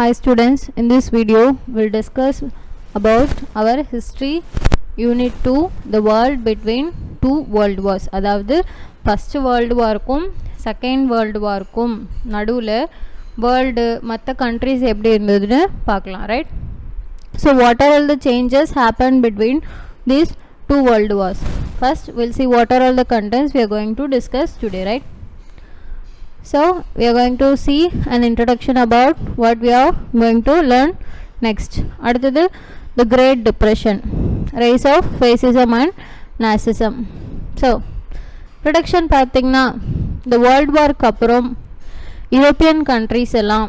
Hi students, in this video we'll discuss about our history unit 2, the world between two world wars. அதாவது first world war க்கும் second world war க்கும் நடுவுல world மற்ற countries எப்படி இருந்ததுன்னு பார்க்கலாம், right? So what are all the changes happened between these two world wars? First we'll see what are all the contents we are going to discuss today, right? So we are going to see an introduction about what we are going to learn next. அடுத்தது the Great Depression, rise of fascism and Nazism. So introduction பார்த்தீங்கன்னா the world war க்கு அப்புறம் European countries எல்லாம்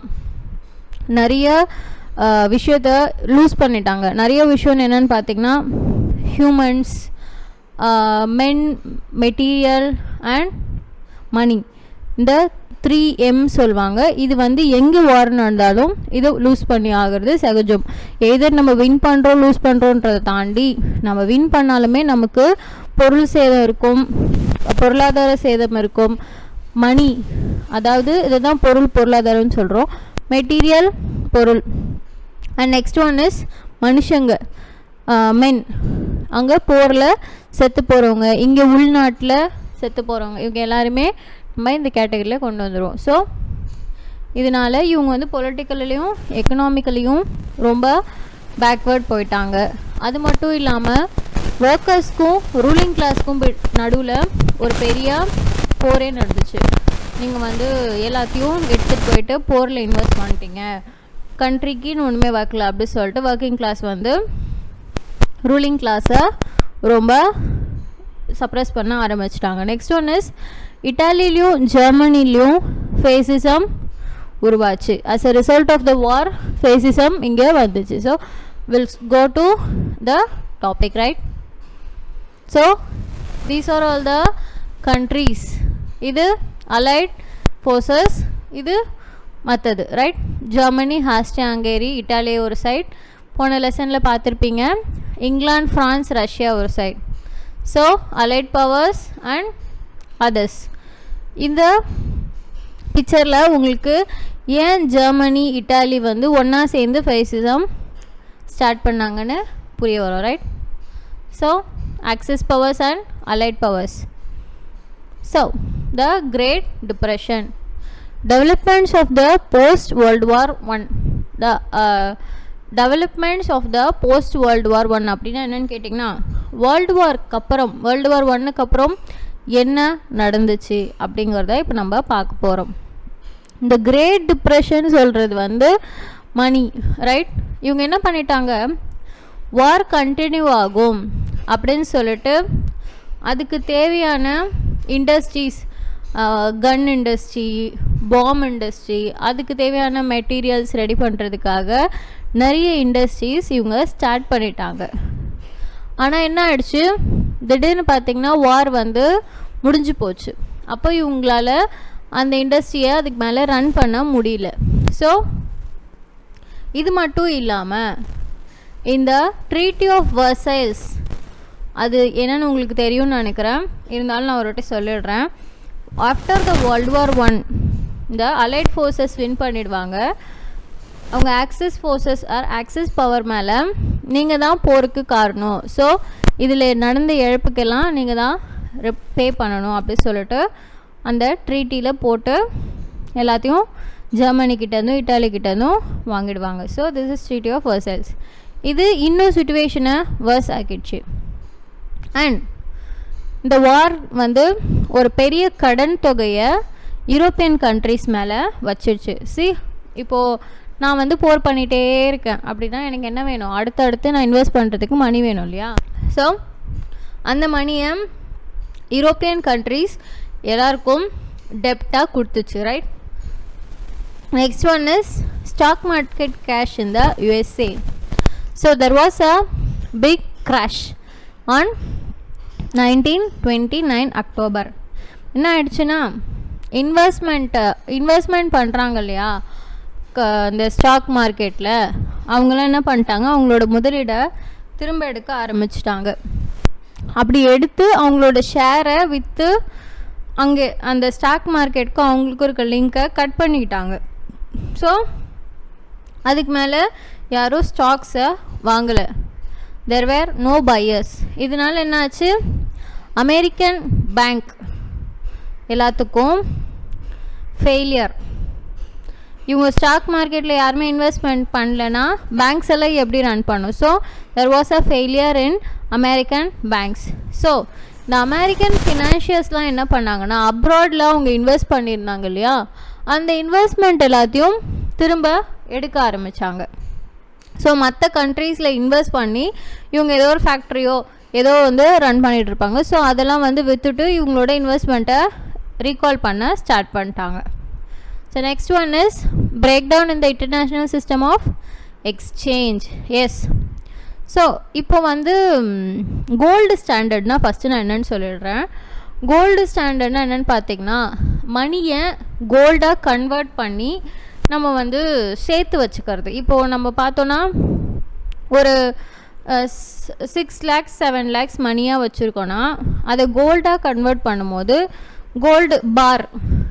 நிறைய விஷயத்தை loose பண்ணிட்டாங்க. நிறைய விஷயம் என்னென்னு பார்த்தீங்கன்னா humans, men, material and money, இந்த 3M சொல்லுவாங்க. இது வந்து எங்கே வார் நடந்தாலும் இது லூஸ் பண்ணி ஆகிறது சகஜம். எதர் நம்ம வின் பண்ணுறோம் லூஸ் பண்ணுறோன்றதை தாண்டி நம்ம வின் பண்ணாலுமே நமக்கு பொருள் சேதம் இருக்கும், பொருளாதார சேதம் இருக்கும். மணி, அதாவது இதுதான் பொருளாதாரம்னு சொல்கிறோம். மெட்டீரியல் பொருள். அண்ட் நெக்ஸ்ட் ஒன் இஸ் மனுஷங்க, மென். அங்கே போரில் செத்து போகிறவங்க, இங்கே உள்நாட்டில் செத்து போகிறவங்க, இவங்க எல்லாருமே நம்ம இந்த கேட்டகரியில் கொண்டு வந்துடுவோம். ஸோ இதனால் இவங்க வந்து பொலிட்டிக்கல்லையும் எக்கனாமிக்கலையும் ரொம்ப பேக்வேர்ட் போயிட்டாங்க. அது மட்டும் இல்லாமல் ஒர்க்கர்ஸ்க்கும் ரூலிங் கிளாஸ்க்கும் நடுவில் ஒரு பெரிய போரே நடந்துச்சு. நீங்கள் வந்து எல்லாத்தையும் எடுத்துகிட்டு போயிட்டு போரில் இன்வெஸ்ட் பண்ணிட்டீங்க, கண்ட்ரிக்குன்னு ஒன்றுமே வைக்கல அப்படி சொல்லிட்டு ஒர்க்கிங் கிளாஸ் வந்து ரூலிங் கிளாஸை ரொம்ப சப்ரஸ் பண்ண ஆரம்பிச்சிட்டாங்க. நெக்ஸ்ட் ஒன் இஸ் இட்டாலியிலையும் ஜெர்மனிலையும் ஃபேசிசம் உருவாச்சு. As a result of the war fascism இங்கே வந்துச்சு. So will go to the topic, right? So these are all the countries. இது அலைட் ஃபோர்ஸஸ், இது மற்றது, right? Germany, Austria Hungary, Italy ஒரு side, போன லெசனில் பார்த்துருப்பீங்க. இங்கிலாந்து, ஃப்ரான்ஸ், ரஷ்யா ஒரு side. So allied powers and others. இந்த பிக்சரில் உங்களுக்கு ஏன் ஜெர்மனி, இட்டாலி வந்து ஒன்றா சேர்ந்து ஃபேசிசம் ஸ்டார்ட் பண்ணாங்கன்னு புரிய வரும், right? So axis powers and allied powers. So the great depression, developments of the post world war 1. the developments of the post world war 1 அப்படின்னா என்னன்னு கேட்டிங்கன்னா வேர்ல்டு வார்க்கு அப்புறம், வேர்ல்டு வார் 1க்கு அப்புறம் என்ன நடந்துச்சு அப்படிங்கிறத இப்போ நம்ம பார்க்க போகிறோம். இந்த கிரேட் டிப்ரெஷன் சொல்கிறது வந்து மணி, ரைட்? இவங்க என்ன பண்ணிட்டாங்க, வார் கண்டினியூ ஆகும் அப்படின்னு சொல்லிட்டு அதுக்கு தேவையான இண்டஸ்ட்ரீஸ், கன் இண்டஸ்ட்ரி, பாம் இண்டஸ்ட்ரி, அதுக்கு தேவையான மெட்டீரியல்ஸ் ரெடி பண்ணுறதுக்காக நிறைய இண்டஸ்ட்ரீஸ் இவங்க ஸ்டார்ட் பண்ணிட்டாங்க. ஆனால் என்ன ஆயிடுச்சு, திடீர்னு பார்த்திங்கன்னா வார் வந்து முடிஞ்சு போச்சு. அப்போ இவங்களால அந்த இண்டஸ்ட்ரியை அதுக்கு மேலே ரன் பண்ண முடியல. ஸோ இது மட்டும் இல்லாமல் இந்த ட்ரீட்டி ஆஃப் வர்சைல்ஸ், அது என்னென்னு உங்களுக்கு தெரியும்னு நினைக்கிறேன், இருந்தாலும் நான் ஒரு வாட்டி சொல்லிடுறேன். ஆஃப்டர் த வேர்ல்டு வார் 1 இந்த அலைட் ஃபோர்ஸஸ் வின் பண்ணிடுவாங்க. அவங்க axis forces are axis power மேலே நீங்கள் தான் போருக்கு காரணம், ஸோ இதில் நடந்த இழப்புக்கெல்லாம் நீங்கள் தான் பே பண்ணணும் அப்படி சொல்லிட்டு அந்த ட்ரீட்டியில் போட்டு எல்லாத்தையும் ஜெர்மனிக்கிட்டேருந்தும் இட்டாலிக்கிட்டேருந்தும் வாங்கிடுவாங்க. So this is treaty of Versailles. இது இன்னும் சிச்சுவேஷனை வர்ஸ் ஆக்கிடுச்சு. அண்ட் இந்த வார் வந்து ஒரு பெரிய கடன் தொகையை யூரோப்பியன் கண்ட்ரிஸ் மேலே வச்சிடுச்சு. இப்போது நான் வந்து போர் பண்ணிகிட்டே இருக்கேன் அப்படின்னா எனக்கு என்ன வேணும், அடுத்தடுத்து நான் இன்வெஸ்ட் பண்ணுறதுக்கு மணி வேணும் இல்லையா? ஸோ அந்த மணியை யூரோப்பியன் கண்ட்ரிஸ் எல்லாருக்கும் டெப்டாக கொடுத்துச்சு, right? Next one is stock market crash in the USA. So there was a big crash on 1929 October. என்ன ஆயிடுச்சுன்னா இன்வெஸ்ட்மெண்ட் பண்ணுறாங்க இல்லையா இந்த ஸ்டாக் மார்க்கெட்டில், அவங்களாம் என்ன பண்ணிட்டாங்க, அவங்களோட முதலீடை திரும்ப எடுக்க ஆரம்பிச்சிட்டாங்க. அப்படி எடுத்து அவங்களோட ஷேரை விற்று அங்கே அந்த ஸ்டாக் மார்க்கெட்டுக்கும் அவங்களுக்கும் இருக்க லிங்கை கட் பண்ணிக்கிட்டாங்க. ஸோ அதுக்கு மேலே யாரும் ஸ்டாக்ஸை வாங்கலை. There were no buyers. இதனால் என்னாச்சு, அமெரிக்கன் பேங்க் எல்லாத்துக்கும் ஃபெயிலியர். இவங்க ஸ்டாக் மார்க்கெட்டில் யாருமே இன்வெஸ்ட்மெண்ட் பண்ணலன்னா பேங்க்ஸ் எல்லாம் எப்படி ரன் பண்ணும்? So there was a failure in American banks. So இந்த அமெரிக்கன் ஃபினான்ஷியல்ஸ்லாம் என்ன பண்ணாங்கன்னா, அப்ராடில் அவங்க இன்வெஸ்ட் பண்ணியிருந்தாங்க இல்லையா, அந்த இன்வெஸ்ட்மெண்ட் எல்லாத்தையும் திரும்ப எடுக்க ஆரம்பித்தாங்க. ஸோ மற்ற கண்ட்ரீஸில் இன்வெஸ்ட் பண்ணி இவங்க ஏதோ ஒரு ஃபேக்ட்ரியோ ஏதோ ரன் பண்ணிகிட்ருப்பாங்க. ஸோ அதெல்லாம் விற்றுட்டு இவங்களோட இன்வெஸ்ட்மெண்ட்டை ரீகால் பண்ண ஸ்டார்ட் பண்ணிட்டாங்க. So next one is breakdown in the international system of exchange. Yes. So இப்போ கோல்டு ஸ்டாண்டர்ட்னா ஃபஸ்ட்டு நான் என்னென்னு சொல்லிடுறேன். கோல்டு ஸ்டாண்டர்ட்னா என்னென்னு பார்த்தீங்கன்னா, மணியை கோல்டாக கன்வெர்ட் பண்ணி நம்ம சேர்த்து வச்சுக்கிறது. இப்போது நம்ம பார்த்தோன்னா ஒரு 6 lakhs 7 lakhs மணியாக வச்சுருக்கோன்னா அதை கோல்டாக கன்வெர்ட் பண்ணும்போது கோல்டு பார்,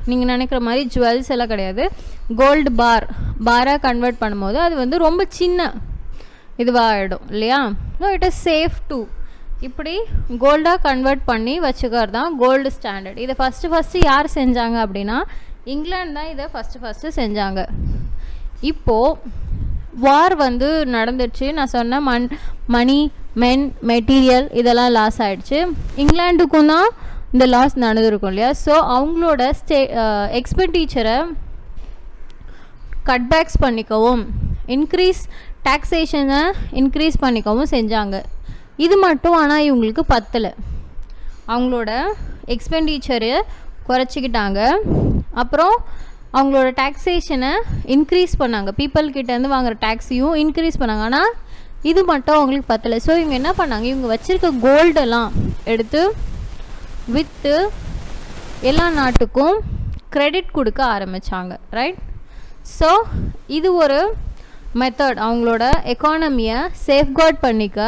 நீங்கள் நினைக்கிற மாதிரி ஜுவல்ஸ் எல்லாம் கிடையாது, கோல்டு பாராக கன்வெர்ட் பண்ணும்போது அது ரொம்ப சின்ன இதுவாக ஆகிடும் இல்லையா. So it is safe to இப்படி கோல்டாக கன்வெர்ட் பண்ணி வச்சுக்கிறது தான் கோல்டு ஸ்டாண்டர்ட். இதை ஃபஸ்ட்டு யார் செஞ்சாங்க அப்படின்னா, இங்கிலாந்து தான் இதை ஃபஸ்ட்டு செஞ்சாங்க. இப்போது வார் நடந்துச்சு. நான் சொன்ன மணி மெட்டீரியல் இதெல்லாம் லாஸ் ஆகிடுச்சு. இங்கிலாண்டுக்கும் தான் இந்த லாஸ் நடந்திருக்கும் இல்லையா. ஸோ அவங்களோட எக்ஸ்பெண்டிச்சரை கட்பேக்ஸ் பண்ணிக்கவும் டாக்ஸேஷனை இன்க்ரீஸ் பண்ணிக்கவும் செஞ்சாங்க. இது மட்டும் ஆனால் இவங்களுக்கு பத்தலை. அவங்களோட எக்ஸ்பெண்டிச்சரை குறைச்சிக்கிட்டாங்க. அப்புறம் அவங்களோட டாக்ஸேஷனை இன்க்ரீஸ் பண்ணாங்க. பீப்புள்கிட்டேருந்து வாங்குகிற டேக்ஸையும் இன்க்ரீஸ் பண்ணாங்க. ஆனால் இது மட்டும் அவங்களுக்கு பத்தலை. ஸோ இவங்க என்ன பண்ணாங்க, இவங்க வச்சுருக்க கோல்டெல்லாம் எடுத்து விற்று எல்லா நாட்டுக்கும் கிரெடிட் கொடுக்க ஆரம்பித்தாங்க. ரைட். ஸோ இது ஒரு மெத்தட், அவங்களோட எக்கானமியை சேஃப்கார்ட் பண்ணிக்க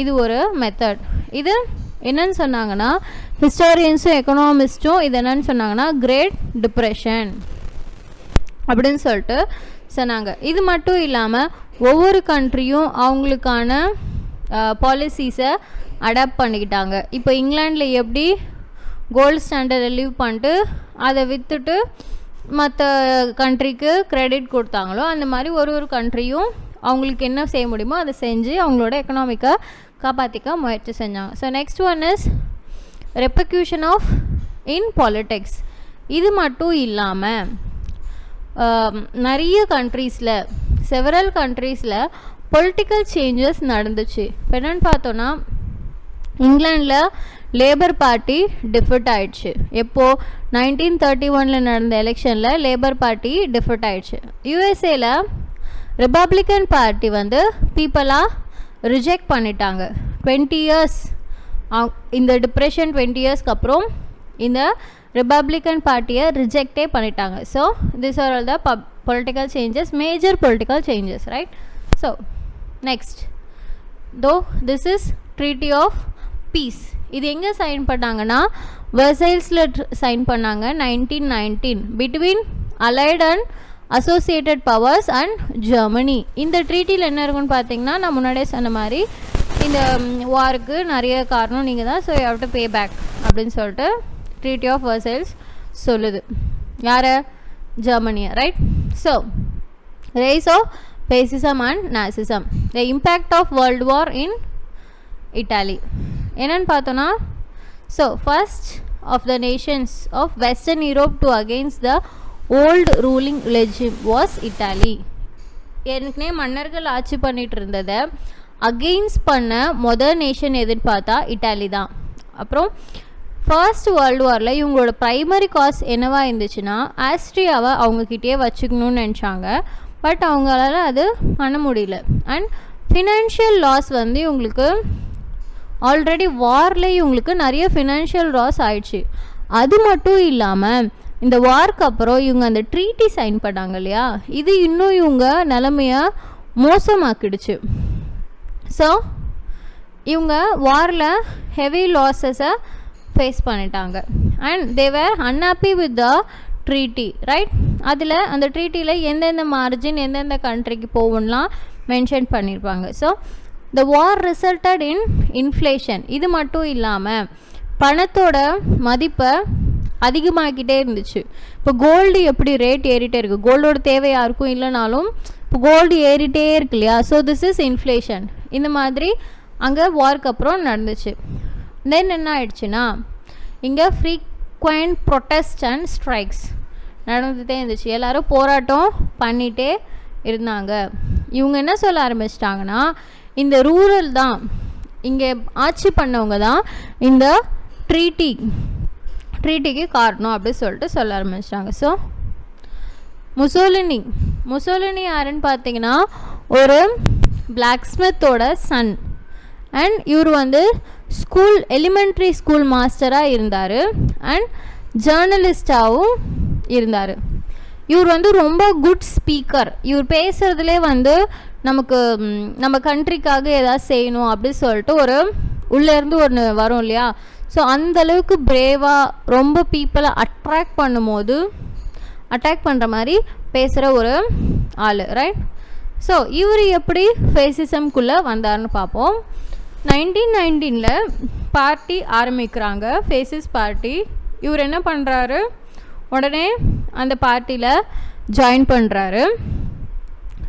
இது ஒரு மெத்தட். இது என்னன்னு சொன்னாங்கன்னா, ஹிஸ்டாரியன்ஸும் எக்கனாமிஸ்ட்டும் இது என்னன்னு சொன்னாங்கன்னா கிரேட் டிப்ரெஷன் அப்படின்னு சொல்லிட்டு சொன்னாங்க. இது மட்டும் இல்லாமல் ஒவ்வொரு கண்ட்ரியும் அவங்களுக்கான பாலிசிஸை அடாப்ட் பண்ணிக்கிட்டாங்க. இப்போ இங்கிலாண்டில் எப்படி கோல்டு ஸ்டாண்டர்டை லீவ் பண்ணிட்டு அதை விற்றுட்டு மற்ற கண்ட்ரிக்கு கிரெடிட் கொடுத்தாங்களோ, அந்த மாதிரி ஒரு கண்ட்ரியும் அவங்களுக்கு என்ன செய்ய முடியுமோ அதை செஞ்சு அவங்களோட எக்கனாமிக்கை காப்பாற்றிக்க முயற்சி செஞ்சாங்க. So next one is repercussion of in politics. இது மட்டும் இல்லாமல் நிறைய கண்ட்ரீஸில் செவரல் கண்ட்ரீஸில் பொலிட்டிக்கல் சேஞ்சஸ் நடந்துச்சு. இப்போ என்னென்னு பார்த்தோன்னா, இங்கிலாண்டில் லேபர் பார்ட்டி டிஃபீட் ஆயிடுச்சு. எப்போது 1931 நடந்த எலெக்ஷனில் லேபர் பார்ட்டி டிஃபீட் ஆயிடுச்சு. யூஎஸ்ஏல ரிப்பப்ளிக்கன் பார்ட்டி பீப்புளாக ரிஜெக்ட் பண்ணிட்டாங்க. 20 years இந்த டிப்ரெஷன் 20 yearsக்கு அப்புறம் இந்த ரிப்பப்ளிக்கன் பார்ட்டியை ரிஜெக்டே பண்ணிட்டாங்க. So this are all the political changes, major political changes. Right. So next this is treaty of peace. இது எங்கே சைன் பண்ணாங்கன்னா, வெர்சைல்ஸில் சைன் பண்ணாங்க 1919 between allied and associated powers and Germany. இந்த ட்ரீட்டியில் என்ன இருக்குன்னு பார்த்தீங்கன்னா, நான் முன்னாடியே சொன்ன மாதிரி இந்த வாருக்கு நிறைய காரணம் நீங்கள் தான். So you have to pay back அப்படின்னு சொல்லிட்டு ட்ரீட்டி ஆஃப் வெர்சைல்ஸ் சொல்லுது. யார்? ஜெர்மனியை. Right. So rise of fascism and nazism, the impact of world war in Italy. என்னன்னு பார்த்தோன்னா, so first of the nations of western Europe to against the old ruling regime was Italy. ஏற்கனவே மன்னர்கள் ஆட்சி பண்ணிட்டு இருந்ததை அகெயின்ஸ்ட் பண்ண மொதல் nation எதுன்னு பார்த்தா இட்டாலி தான். அப்புறம் ஃபர்ஸ்ட் வேர்ல்டு வாரில் இவங்களோட ப்ரைமரி காஸ் என்னவா இருந்துச்சுன்னா, ஆஸ்ட்ரியாவை அவங்கக்கிட்டே வச்சுக்கணும்னு நினச்சாங்க. பட் அவங்களால அது பண்ண முடியல. அண்ட் ஃபினான்ஷியல் லாஸ் இவங்களுக்கு ஆல்ரெடி வாரில் இவங்களுக்கு நிறைய ஃபினான்ஷியல் லாஸ் ஆயிடுச்சு. அது மட்டும் இல்லாமல் இந்த வார்க்கு அப்புறம் இவங்க அந்த ட்ரீட்டி சைன் பண்ணாங்க இல்லையா, இது இன்னும் இவங்க நிலைமையை மோசமாக்கிடுச்சு. ஸோ இவங்க வாரில் ஹெவி லாஸஸை ஃபேஸ் பண்ணிட்டாங்க. And they were unhappy with the treaty. Right. அதில் அந்த ட்ரீட்டியில் எந்தெந்த மார்ஜின் எந்தெந்த கண்ட்ரிக்கு போகும்லாம் மென்ஷன் பண்ணியிருப்பாங்க. So the war resulted in inflation. இது மட்டும் இல்லாமல் பணத்தோட மதிப்பை அதிகமாகிக்கிட்டே இருந்துச்சு. இப்போ கோல்டு எப்படி ரேட் ஏறிட்டே இருக்குது, கோல்டோட தேவை யாருக்கும் இல்லைனாலும் இப்போ கோல்டு ஏறிட்டே இருக்கு இல்லையா. So this is inflation. இந்த மாதிரி அங்கே வார்க்கு அப்புறம் நடந்துச்சு. தென் என்ன ஆயிடுச்சுன்னா இங்கே ஃப்ரீக்வெண்ட் ப்ரொட்டஸ்ட் அண்ட் ஸ்ட்ரைக்ஸ் நடந்துகிட்டே இருந்துச்சு. எல்லோரும் போராட்டம் பண்ணிகிட்டே இருந்தாங்க. இவங்க என்ன சொல்ல ஆரம்பிச்சிட்டாங்கன்னா இந்த ரூரல் தான் இங்கே ஆட்சி பண்ணவங்க தான் இந்த ட்ரீட்டிக்கு காரணம் அப்படி சொல்லிட்டு சொல்ல ஆரம்பிச்சிட்டாங்க. ஸோ முசோலினி யாருன்னு பார்த்தீங்கன்னா ஒரு பிளாக் ஸ்மித்தோட சன். அண்ட் இவர் வந்து எலிமெண்ட்ரி ஸ்கூல் மாஸ்டராக இருந்தார் அண்ட் ஜேர்னலிஸ்டாகவும் இருந்தார். இவர் வந்து ரொம்ப குட் ஸ்பீக்கர். இவர் பேசுகிறதுலே வந்து நம்ம கண்ட்ரிக்காக ஏதாவது செய்யணும் அப்படின்னு சொல்லிட்டு ஒரு உள்ளேருந்து ஒன்று வரும் இல்லையா. ஸோ அந்தளவுக்கு பிரேவாக ரொம்ப பீப்புளை அட்ராக்ட் பண்ணுற மாதிரி பேசுகிற ஒரு ஆள், ரைட். ஸோ இவர் எப்படி ஃபேசிசம்குள்ளே வந்தார்னு பார்ப்போம். 1919 பார்ட்டி ஆரம்பிக்கிறாங்க, ஃபேசிஸ் பார்ட்டி. இவர் என்ன பண்ணுறாரு, உடனே அந்த பார்ட்டியில் ஜாயின் பண்ணுறாரு.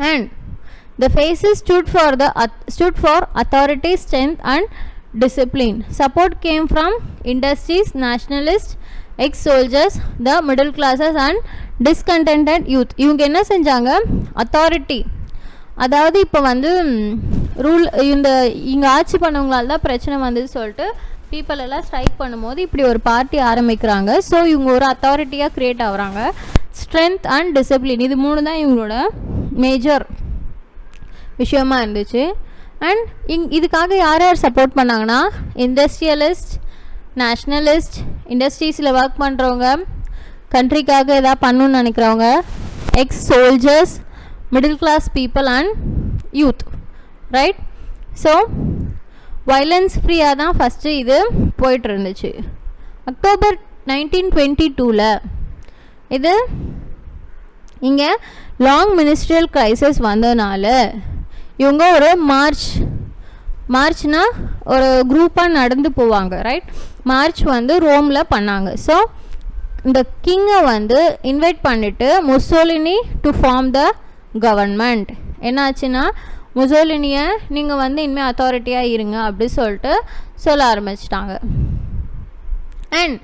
And the fascists stood for authority, strength and discipline. Support came from industries, nationalists, ex-soldiers, the middle classes and discontented youth. இவங்க என்ன செஞ்சாங்க, அத்தாரிட்டி, அதாவது இப்போ வந்து இங்கே ஆட்சி பண்ணவங்களால தான் பிரச்சனை வந்தது சொல்லிட்டு பீப்புள் எல்லாம் ஸ்ட்ரைக் பண்ணும்போது இப்படி ஒரு பார்ட்டி ஆரம்பிக்கிறாங்க. ஸோ இவங்க ஒரு அத்தாரிட்டியாக க்ரியேட் ஆகுறாங்க. ஸ்ட்ரென்த் அண்ட் டிசிப்ளின், இது 3 தான் இவங்களோட மேஜர் விஷயமா இருந்துச்சு. அண்ட் இதுக்காக யார் சப்போர்ட் பண்ணாங்கன்னா இண்டஸ்ட்ரியலிஸ்ட், நேஷ்னலிஸ்ட், இண்டஸ்ட்ரீஸில் ஒர்க் பண்ணுறவங்க, கண்ட்ரிக்காக எதாவது பண்ணணுன்னு நினைக்கிறவங்க, ex soldiers, middle class people and youth, right. So violence ஃப்ரீயாக தான் ஃபஸ்ட்டு இது போயிட்டு இருந்துச்சு. அக்டோபர் 1922 இது இங்கே லாங் மினிஸ்ட்ரியல் கிரைசிஸ் வந்ததுனால இவங்க ஒரு மார்ச்னா ஒரு குரூப்பாக நடந்து போவாங்க, ரைட். மார்ச் வந்து ரோமில் பண்ணாங்க. ஸோ இந்த கிங்கை வந்து இன்வைட் பண்ணிவிட்டு Mussolini to form the government. என்னாச்சுன்னா முசோலினியை நீங்கள் வந்து இனிமேல் அத்தாரிட்டியாக இருங்க அப்படி சொல்லிட்டு சொல்ல ஆரம்பிச்சிட்டாங்க. அண்ட்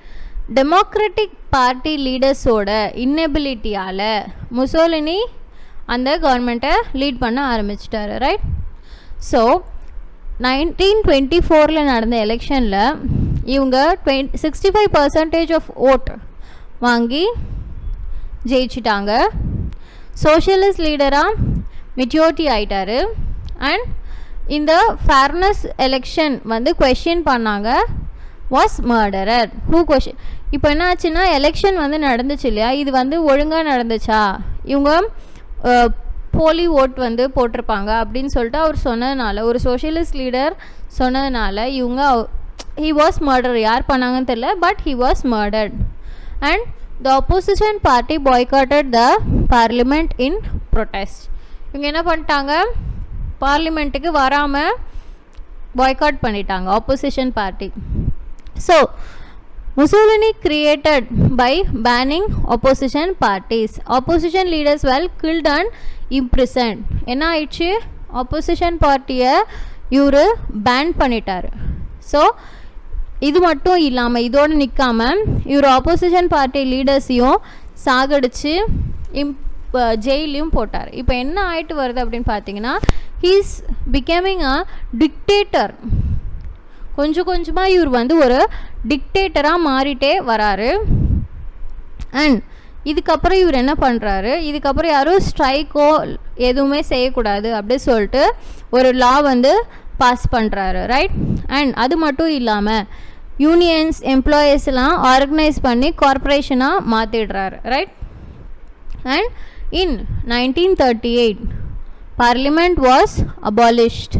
டெமோக்ராட்டிக் பார்ட்டி லீடர்ஸோட இன்னெபிலிட்டியால் முசோலினி அந்த கவர்மெண்ட்டை லீட் பண்ண ஆரம்பிச்சிட்டாரு, ரைட். ஸோ 1924 நடந்த எலெக்ஷனில் இவங்க 65% ஆஃப் ஓட் வாங்கி ஜெயிச்சிட்டாங்க. சோஷியலிஸ்ட் லீடராக மெஜாரிட்டி ஆயிட்டாரு. அண்ட் இந்த ஃபேர்னஸ் எலெக்ஷன் வந்து கொஷின் பண்ணாங்க. Was murderer who question. இப்போ என்ன ஆச்சுன்னா எலெக்ஷன் வந்து நடந்துச்சு இல்லையா, இது வந்து ஒழுங்காக நடந்துச்சா, இவங்க போலி ஓட் வந்து போட்டிருப்பாங்க அப்படின்னு சொல்லிட்டு அவர் சொன்னதுனால, ஒரு சோஷியலிஸ்ட் லீடர் சொன்னதுனால இவங்க ஹி வாஸ் மர்டர். யார் பண்ணாங்கன்னு தெரியல, but he was murdered. And the opposition party பாய்காட்டட் the parliament in protest. இவங்க என்ன பண்ணிட்டாங்க, பார்லிமெண்ட்டுக்கு வராமல் பாய்காட் பண்ணிட்டாங்க opposition party. So Mussolini created by banning opposition parties. Opposition leaders were killed and imprisoned. என்ன ஆயிடுச்சு, ஆப்போசிஷன் பார்ட்டியை இவர் பேன் பண்ணிட்டார். ஸோ இது மட்டும் இல்லாமல் இதோடு நிற்காமல் இவர் ஆப்போசிஷன் பார்ட்டி லீடர்ஸையும் சாகடிச்சு ஜெயிலையும் போட்டார். இப்போ என்ன ஆகிட்டு வருது அப்படின்னு பார்த்தீங்கன்னா, ஹீஸ் பிகமிங் அ டிக்டேட்டர். கொஞ்சம் கொஞ்சமாக இவர் வந்து ஒரு டிக்டேட்டராக மாறிட்டே வராரு. அண்ட் இதுக்கப்புறம் இவர் என்ன பண்ணுறாரு, இதுக்கப்புறம் யாரும் ஸ்ட்ரைக்கோ எதுவுமே செய்யக்கூடாது அப்படி சொல்லிட்டு ஒரு லா வந்து பாஸ் பண்ணுறாரு, ரைட். அண்ட் அது மட்டும் இல்லாமல் யூனியன்ஸ் எம்ப்ளாயீஸ்லாம் ஆர்கனைஸ் பண்ணி கார்பரேஷனாக மாற்றிடுறாரு, right. And in 1938 Parliament was abolished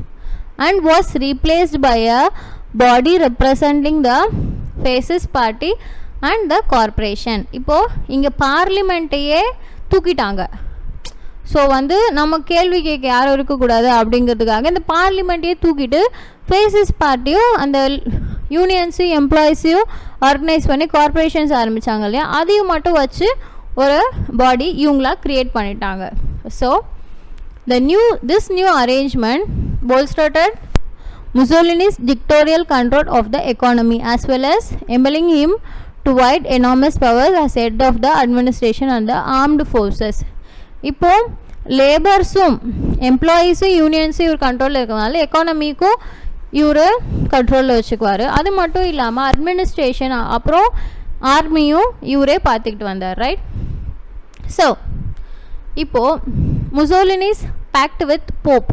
and was replaced by a body representing the fascist party and the corporation. இப்போது இங்கே பார்லிமெண்ட்டையே தூக்கிட்டாங்க. ஸோ வந்து நம்ம கேள்வி கேட்க யாரும் இருக்கக்கூடாது அப்படிங்கிறதுக்காக இந்த பார்லிமெண்ட்டையே தூக்கிட்டு ஃபேசிஸ்ட் பார்ட்டியும் அந்த யூனியன்ஸையும் எம்ப்ளாயீஸையும் ஆர்கனைஸ் பண்ணி கார்பரேஷன்ஸ் ஆரம்பித்தாங்க இல்லையா, அதையும் மட்டும் வச்சு ஒரு பாடி இவங்களா க்ரியேட் பண்ணிட்டாங்க. So this new arrangement bolstered Mussolini's dictatorial control of the economy as well as enabling him to wield enormous powers as head of the administration and the armed forces. இப்போ லேபர்ஸும் எம்ப்ளாயீஸும் யூனியன்ஸும் இவர் கண்ட்ரோலில் இருக்கிறதுனால எக்கானமிக்கும் இவர் கண்ட்ரோலில் வச்சுக்குவார். அது மட்டும் இல்லாமல் அட்மினிஸ்ட்ரேஷன் அப்புறம் ஆர்மியும் இவரே பார்த்துக்கிட்டு வந்தார். ரைட். ஸோ இப்போது முசோலினிஸ் பேக்ட் வித் போப்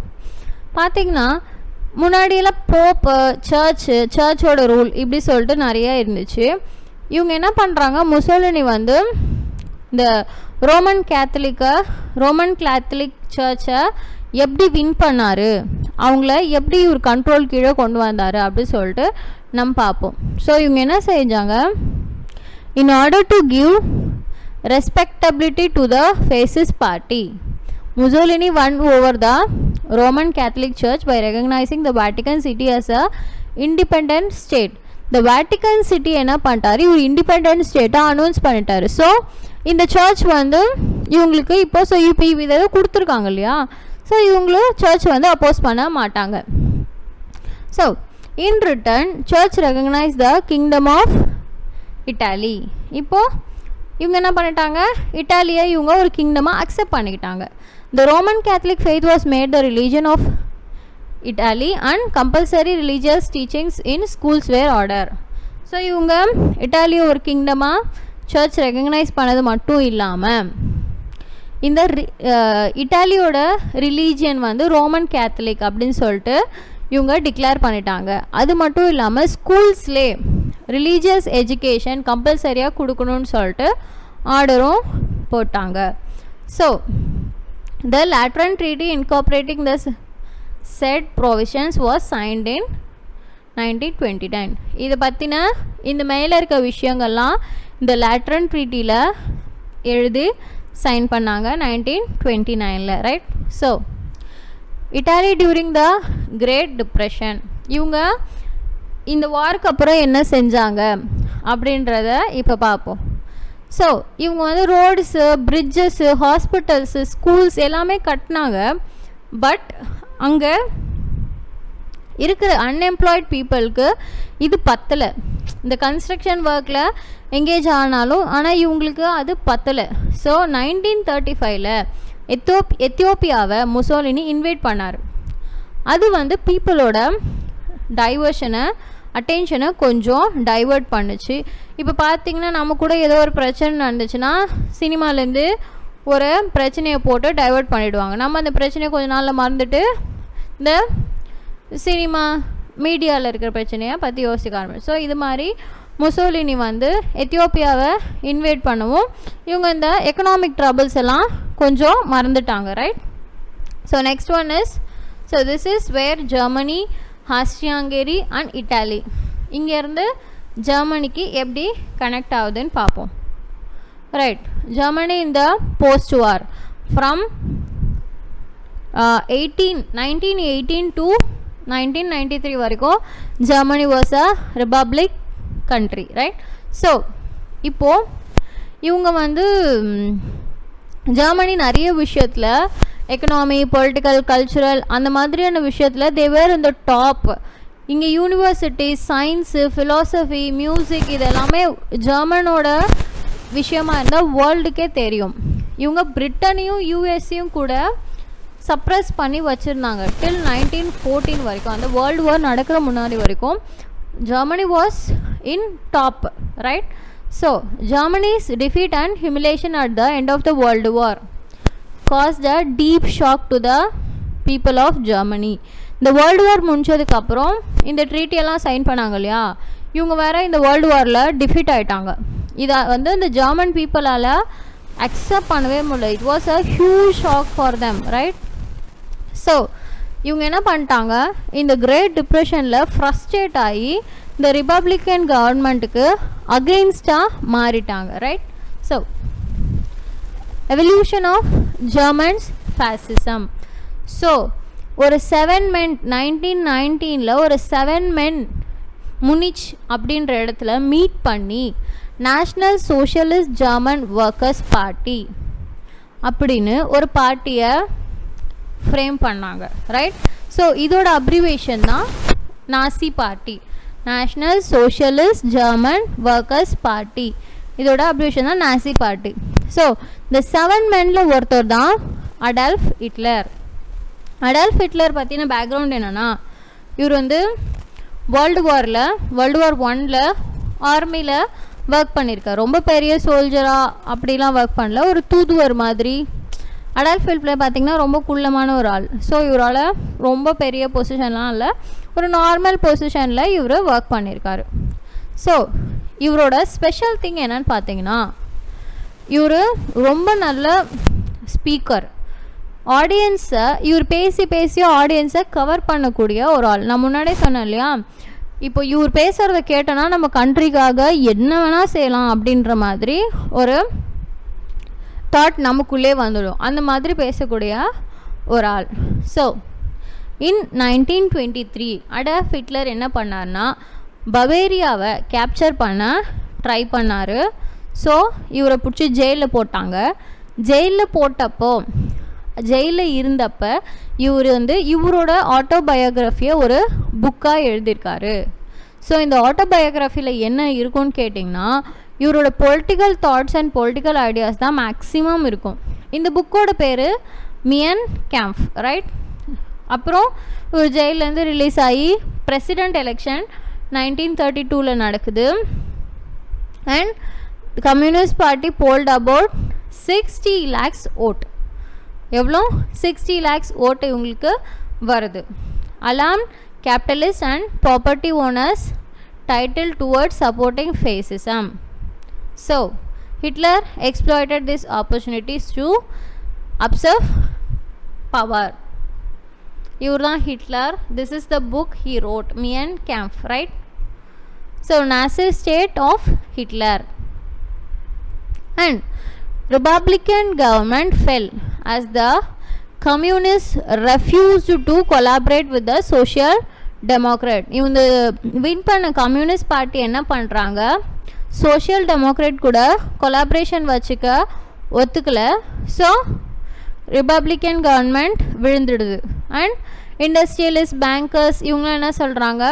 பார்த்திங்கன்னா முன்னாடியெல்லாம் போப் சர்ச்சோட ரூல் இப்படி சொல்லிட்டு நிறையா இருந்துச்சு. இவங்க என்ன பண்ணுறாங்க, முசோலினி வந்து இந்த ரோமன் கேத்தலிக் சர்ச்சை எப்படி வின் பண்ணார், அவங்கள எப்படி இவர் கண்ட்ரோல் கீழே கொண்டு வந்தார் அப்படின்னு சொல்லிட்டு நம்ம பார்ப்போம். ஸோ இவங்க என்ன செஞ்சாங்க, in order to give respectability to the fascist party, Mussolini won over the Roman Catholic Church by recognizing the Vatican City as a independent state. The Vatican City என்ன பண்ணிட்டாரு, இவர் இண்டிபெண்டன்ட் ஸ்டேட்டாக அனௌன்ஸ் பண்ணிட்டாரு. So இந்த search வந்து இவங்களுக்கு இப்போ இதை கொடுத்துருக்காங்க இல்லையா, ஸோ இவங்களும் சர்ச் வந்து அப்போஸ் பண்ண மாட்டாங்க. So in return church recognise the kingdom of Italy. இப்போது இவங்க என்ன பண்ணிட்டாங்க, இட்டாலியை இவங்க ஒரு கிங்டமாக அக்செப்ட் பண்ணிக்கிட்டாங்க. The Roman Catholic faith was made the religion of Italy and compulsory religious teachings in schools were order. So இவங்க இட்டாலியை ஒரு கிங்டமாக சர்ச் ரெகக்னைஸ் பண்ணது மட்டும் இல்லாமல் இந்த இட்டாலியோட ரிலீஜியன் வந்து ரோமன் கேத்தலிக் அப்படின்னு சொல்லிட்டு இவங்க டிக்ளேர் பண்ணிட்டாங்க. அது மட்டும் இல்லாமல் ஸ்கூல்ஸ்லே ரிலீஜியஸ் எஜுகேஷன் கம்பல்சரியாக கொடுக்கணும்னு சொல்லிட்டு ஆர்டரும் போட்டாங்க. So the latent treaty incorporating the set provisions was signed இன் 1929. இதை பற்றின இந்த மேலே இருக்க விஷயங்கள்லாம் இந்த லேட்ரன் ட்ரீட்டியில் எழுதி சைன் பண்ணாங்க 1929. Right. So Italy during the great depression, இவங்க இந்த வாருக்கு அப்புறம் என்ன செஞ்சாங்க அப்படின்றத இப்போ பார்ப்போம். ஸோ இவங்க வந்து ரோட்ஸு, பிரிட்ஜஸ்ஸு, ஹாஸ்பிட்டல்ஸு, ஸ்கூல்ஸ் எல்லாமே கட்டினாங்க. பட் அங்கே இருக்கிற அன்எம்ப்ளாய்ட் பீப்புளுக்கு இது பத்தலை. இந்த கன்ஸ்ட்ரக்ஷன் ஒர்க்கில் எங்கேஜ் ஆனாலும் ஆனால் இவங்களுக்கு அது பத்தலை. ஸோ 1935 எத்தியோப்பியாவை முசோலினி இன்வைட் பண்ணார். அது வந்து பீப்புளோட அட்டென்ஷனை கொஞ்சம் டைவர்ட் பண்ணுச்சு. இப்போ பார்த்திங்கன்னா நம்ம கூட ஏதோ ஒரு பிரச்சனை நடந்துச்சுன்னா சினிமாலேருந்து ஒரு பிரச்சனையை போட்டு டைவர்ட் பண்ணிவிடுவாங்க. நம்ம அந்த பிரச்சனையை கொஞ்ச நாளில் மறந்துட்டு இந்த சினிமா மீடியாவில் இருக்கிற பிரச்சனையை பற்றி யோசிக்க ஆரம்பிச்சு. ஸோ இது மாதிரி முசோலினி வந்து எத்தியோப்பியாவை இன்வைட் பண்ணவும் இவங்க இந்த எக்கனாமிக் ட்ரபிள்ஸ் எல்லாம் கொஞ்சம் மறந்துட்டாங்க. Right. So next one is, so this is where Germany, Austria Hungary and Italy, இங்கேருந்து ஜெர்மனிக்கு எப்படி கனெக்ட் ஆகுதுன்னு பார்ப்போம். ரைட். ஜெர்மனி இந்த போஸ்ட் வார் ஃப்ரம் 1918 டு 1993 வரைக்கும் Germany was a republic country. Right. So இப்போது இவங்க வந்து ஜெர்மனி நிறைய விஷயத்தில் எக்கனாமி, பொலிட்டிக்கல், கல்ச்சுரல் அந்த மாதிரியான விஷயத்தில் தேவர் இந்த டாப். இங்கே யூனிவர்சிட்டி, சயின்ஸு, ஃபிலாசபி, மியூசிக் இதெல்லாமே ஜெர்மனோட விஷயமாக இருந்தால் வேர்ல்டுக்கே தெரியும். இவங்க பிரிட்டனையும் யூஎஸ்ஸையும் கூட சப்ரஸ் பண்ணி வச்சுருந்தாங்க டில் 1914 வரைக்கும். அந்த வேர்ல்டு வார் நடக்கிற முன்னாடி வரைக்கும் Germany was in top. Right. So Germany's defeat and humiliation at the end of the world war caused a deep shock to the people of Germany. இந்த வேர்ல்டு வார் முடிஞ்சதுக்கப்புறம் இந்த ட்ரீட்டியெல்லாம் சைன் பண்ணாங்க இல்லையா, இவங்க வேறு இந்த வேர்ல்டு வாரில் டிஃபீட் ஆகிட்டாங்க. இதை வந்து இந்த ஜெர்மன் பீப்புளால் அக்செப்ட் பண்ணவே முடியல. It was a huge shock for them. Right. So இவங்க என்ன பண்ணிட்டாங்க, இந்த கிரேட் டிப்ரெஷனில் ஃப்ரஸ்ட்ரேட் ஆகி இந்த ரிபப்ளிக்கன் கவர்மெண்ட்டுக்கு அகெயின்ஸ்டாக மாறிட்டாங்க. Right. So evolution of Germans fascism. So ஒரு 7 men 1919 ஒரு 7 men முனிச் அப்படின்ற இடத்துல மீட் பண்ணி national Socialist German Workers party அப்படின்னு ஒரு பார்ட்டியை ஃப்ரேம் பண்ணாங்க, ரைட்? ஸோ இதோட அப்ரிவேஷன் தான் Nazi party, National Socialist German Workers Party. இதோட அப்ரிவேஷன் தான் நாசி பார்ட்டி. ஸோ இந்த 7 menல ஒருத்தர் தான் அடால்ஃப் ஹிட்லர். அடால்ஃப் ஹிட்லர் பற்றின பேக்ரவுண்ட் என்னென்னா, இவர் வந்து வேர்ல்டு வார் 1 ஆர்மியில் ஒர்க் பண்ணியிருக்கார். ரொம்ப பெரிய சோல்ஜராக அப்படிலாம் ஒர்க் பண்ணல, ஒரு தூதுவர் மாதிரி. அடால்ஃப் ஹிட்லர் பார்த்திங்கன்னா ரொம்ப குள்ளமான ஒரு ஆள். ஸோ இவரால் ரொம்ப பெரிய பொசிஷன்லாம் இல்லை, ஒரு நார்மல் பொசிஷனில் இவர் ஒர்க் பண்ணியிருக்காரு. ஸோ இவரோட ஸ்பெஷல் திங் என்னன்னு பார்த்தீங்கன்னா, இவர் ரொம்ப நல்ல ஸ்பீக்கர். ஆடியன்ஸை இவர் பேசி ஆடியன்ஸை கவர் பண்ணக்கூடிய ஒரு ஆள். நான் முன்னாடியே சொன்னேன் இல்லையா, இப்போ இவர் பேசுகிறத கேட்டோன்னா நம்ம கண்ட்ரிக்காக என்ன வேணால் செய்யலாம் அப்படின்ற மாதிரி ஒரு தாட் நமக்குள்ளே வந்துடும். அந்த மாதிரி பேசக்கூடிய ஒரு ஆள். ஸோ இன் 1923 அடால்ஃப் ஹிட்லர் என்ன பண்ணார்னா, பவேரியாவை கேப்சர் பண்ண ட்ரை பண்ணார். ஸோ இவரை பிடிச்சி ஜெயிலில் போட்டாங்க. ஜெயிலில் இருந்தப்போ இவர் வந்து இவரோட ஆட்டோபயோகிராஃபியை ஒரு புக்காக எழுதியிருக்காரு. ஸோ இந்த ஆட்டோபயோகிராஃபியில் என்ன இருக்குன்னு கேட்டிங்கன்னா, இவரோட political thoughts and political ideas தான் மேக்ஸிமம் இருக்கும். இந்த புக்கோட பேர் மியன் கேம்ப், ரைட்? அப்புறம் ஒரு ஜெயிலேருந்து ரிலீஸ் ஆகி பிரசிடெண்ட் எலெக்ஷன் 1932 நடக்குது. அண்ட் communist party polled about 60 lakhs vote. எவ்வளோ? 60 lakhs ஓட்டு இவங்களுக்கு வருது. அலாம் capitalist and property owners title towards supporting fascism. So Hitler exploited these opportunities to usurp power. இவர்தான் Hitler. This is the book he wrote, Mein Kampf, right? So Nazi state of Hitler. And Republican government fell as the communists refused to collaborate with the social democrat. இவங்க win பண்ண communist party என்ன பண்ணுறாங்க, social democrat கூட collaboration வச்சுக்க ஒத்துக்கல. So republican government விழுந்துடுது. And industrialist bankers இவங்களாம் என்ன சொல்கிறாங்க,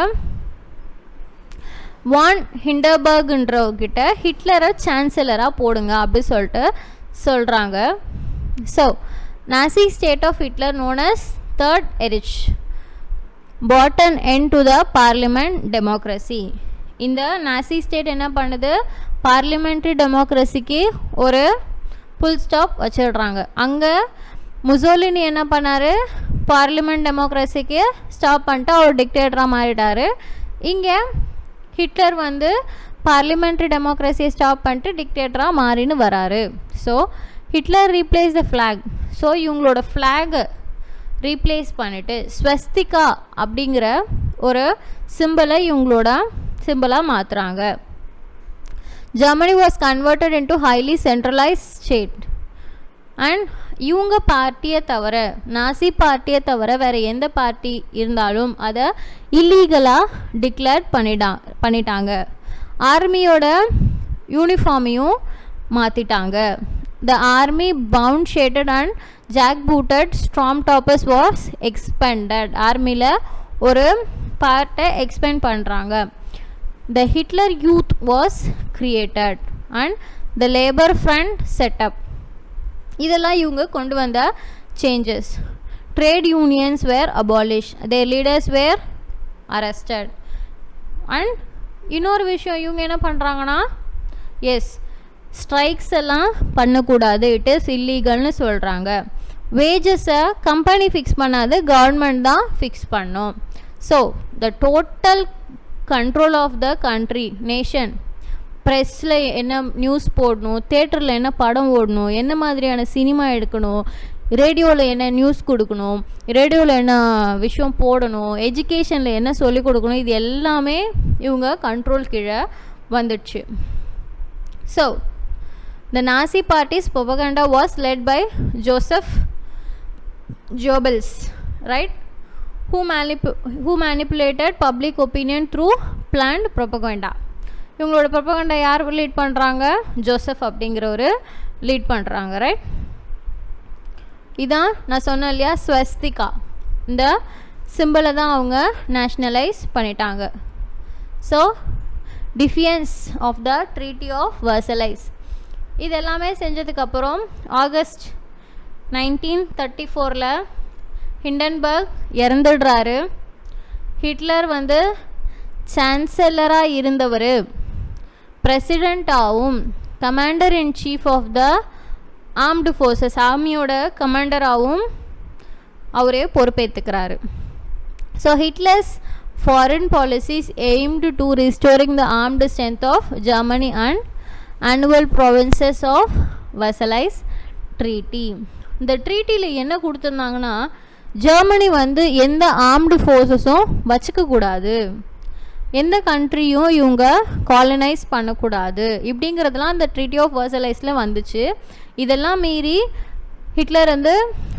வான் ஹிண்டர்பர்க்ன்றவங்கிட்ட ஹிட்லரை சான்சலராக போடுங்க அப்படி சொல்லிட்டு சொல்கிறாங்க. So Nazi state of Hitler known as Third Reich brought an end to the parliament democracy. இந்த நாசி ஸ்டேட் என்ன பண்ணுது, பார்லிமெண்ட்ரி டெமோக்ரஸிக்கு ஒரு ஃபுல் ஸ்டாப் வச்சிடுறாங்க. அங்கே முசோலினி என்ன பண்ணார், பார்லிமெண்ட் டெமோக்ரஸிக்கு ஸ்டாப் பண்ணிட்டு அவர் டிக்டேட்டராக மாறிட்டார். இங்கே ஹிட்லர் வந்து பார்லிமெண்ட்ரி டெமோக்ரஸியை ஸ்டாப் பண்ணிட்டு டிக்டேட்டராக மாறின்னு வராரு. So Hitler replace the flag. So இவங்களோட ஃப்ளாகை ரீப்ளேஸ் பண்ணிவிட்டு ஸ்வஸ்திகா அப்படிங்கிற ஒரு சிம்பிளை இவங்களோட சிம்பிளாக மாற்றுறாங்க. Germany was converted into highly centralised state. And இவங்க பார்ட்டியை தவிர, நாசி பார்ட்டியை தவிர வேறு எந்த பார்ட்டி இருந்தாலும் அதை இல்லீகலாக டிக்ளேர் பண்ணிட்டாங்க. ஆர்மியோட யூனிஃபார்மையும் மாற்றிட்டாங்க. த ஆர்மி பவுண்ட் shirted and jack booted storm troopers was expanded. ஆர்மியில் ஒரு பார்ட்டை எக்ஸ்பெண்ட் பண்ணுறாங்க. The Hitler Youth was created and the labour front set up. இதெல்லாம் இவங்க கொண்டு வந்த changes. Trade unions were abolish, their leaders were arrested. And இன்னொரு விஷயம் இவங்க என்ன பண்ணுறாங்கன்னா, எஸ் ஸ்ட்ரைக்ஸ் எல்லாம் பண்ணக்கூடாது, இட் இஸ் இல்லீகல்னு சொல்கிறாங்க. வேஜஸை கம்பெனி ஃபிக்ஸ் பண்ணாது, கவர்மெண்ட் தான் ஃபிக்ஸ் பண்ணும். So the total control of the country, nation, ப்ரெஸ்ஸில் என்ன நியூஸ் போடணும், தேட்டரில் என்ன படம் ஓடணும், என்ன மாதிரியான சினிமா எடுக்கணும், ரேடியோவில் என்ன நியூஸ் கொடுக்கணும், ரேடியோவில் என்ன விஷயம் போடணும், எஜுகேஷனில் என்ன சொல்லிக் கொடுக்கணும், இது எல்லாமே இவங்க கண்ட்ரோல் கீழே வந்துடுச்சு. So The Nazi party's propaganda was led by Joseph Goebbels, right? Who manipulated public opinion through planned propaganda. இவங்களோட ப்ரொபகண்டா யார் லீட் பண்ணுறாங்க? ஜோசப் அப்படிங்கிறவர் லீட் பண்ணுறாங்க, ரைட்? இதான் நான் சொன்னேன் இல்லையா, ஸ்வஸ்திகா. இந்த சிம்பிளை தான் அவங்க நேஷ்னலைஸ் பண்ணிட்டாங்க. So defiance of the treaty of Versailles இது எல்லாமே செஞ்சதுக்கப்புறம் ஆகஸ்ட் 1934 ஹிண்டன்பர்க் இறந்துடுறாரு. ஹிட்லர் வந்து சான்சலராக இருந்தவர் பிரசிடெண்ட்டாகவும் commander in chief of the armed forces ஆர்மியோட கமாண்டராகவும் அவரே பொறுப்பேற்றுக்கிறாரு. So Hitler's foreign policies aimed to restoring the armed strength of Germany and annual provinces of Versailles treaty. இந்த ட்ரீட்டியில் என்ன கொடுத்துருந்தாங்கன்னா, ஜெர்மனி வந்து எந்த ஆர்ம்டு ஃபோர்ஸஸும் வச்சுக்கக்கூடாது, எந்த கண்ட்ரியும் இவங்க காலனைஸ் பண்ணக்கூடாது இப்படிங்கிறதுலாம் அந்த ட்ரீட்டி ஆஃப் வெர்சலைஸில் வந்துச்சு. இதெல்லாம் மீறி ஹிட்லர் வந்து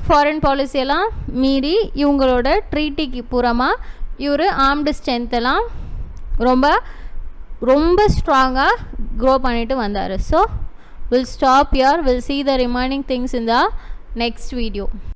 ஃபாரின் பாலிசியெல்லாம் மீறி இவங்களோட ட்ரீட்டிக்கு புறமாக இவர் ஆர்ம்டு ஸ்ட்ரென்த்தெல்லாம் ரொம்ப ஸ்ட்ராங்காக க்ரோ பண்ணிட்டு வந்தார். So will stop here. Will see the remaining things in the next video.